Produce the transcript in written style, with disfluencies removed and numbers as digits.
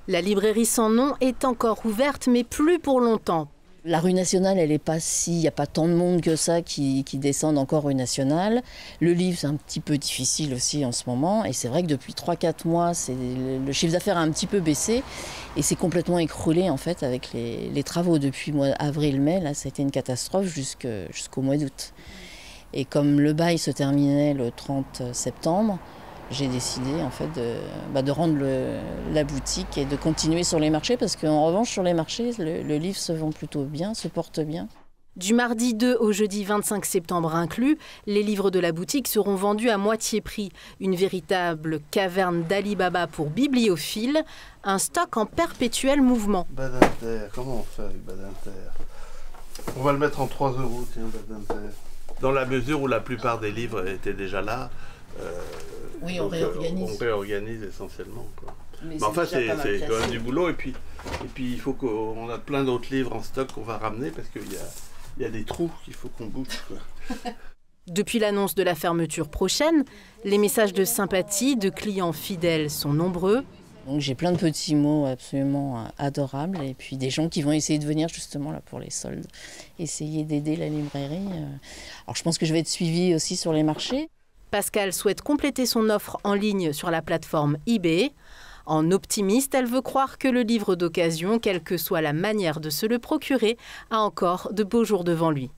La librairie sans nom est encore ouverte, mais plus pour longtemps. La rue Nationale, elle est pas si, il n'y a pas tant de monde que ça qui descendent encore rue Nationale. Le livre, c'est un petit peu difficile aussi en ce moment. Et c'est vrai que depuis 3-4 mois, le chiffre d'affaires a un petit peu baissé. Et c'est complètement écroulé en fait avec les travaux. Depuis mois avril-mai, là, ça a été une catastrophe jusqu'au mois d'août. Et comme le bail se terminait le 30 septembre, j'ai décidé en fait de rendre la boutique et de continuer sur les marchés parce qu'en revanche sur les marchés, le livre se vend plutôt bien, se porte bien. Du mardi 2 au jeudi 25 septembre inclus, les livres de la boutique seront vendus à moitié prix. Une véritable caverne d'Ali Baba pour bibliophiles, un stock en perpétuel mouvement. Badinter, comment on fait avec Badinter? On va le mettre en 3 €, tiens, Badinter. Dans la mesure où la plupart des livres étaient déjà là, oui, on réorganise. On réorganise essentiellement, quoi. Mais enfin, c'est quand même du boulot. Et puis il faut qu'on a plein d'autres livres en stock qu'on va ramener parce qu'il y a des trous qu'il faut qu'on boucle, quoi. Depuis l'annonce de la fermeture prochaine, les messages de sympathie de clients fidèles sont nombreux. Donc j'ai plein de petits mots absolument adorables et puis des gens qui vont essayer de venir justement là pour les soldes, essayer d'aider la librairie. Alors je pense que je vais être suivie aussi sur les marchés. Pascal souhaite compléter son offre en ligne sur la plateforme eBay. En optimiste, elle veut croire que le livre d'occasion, quelle que soit la manière de se le procurer, a encore de beaux jours devant lui.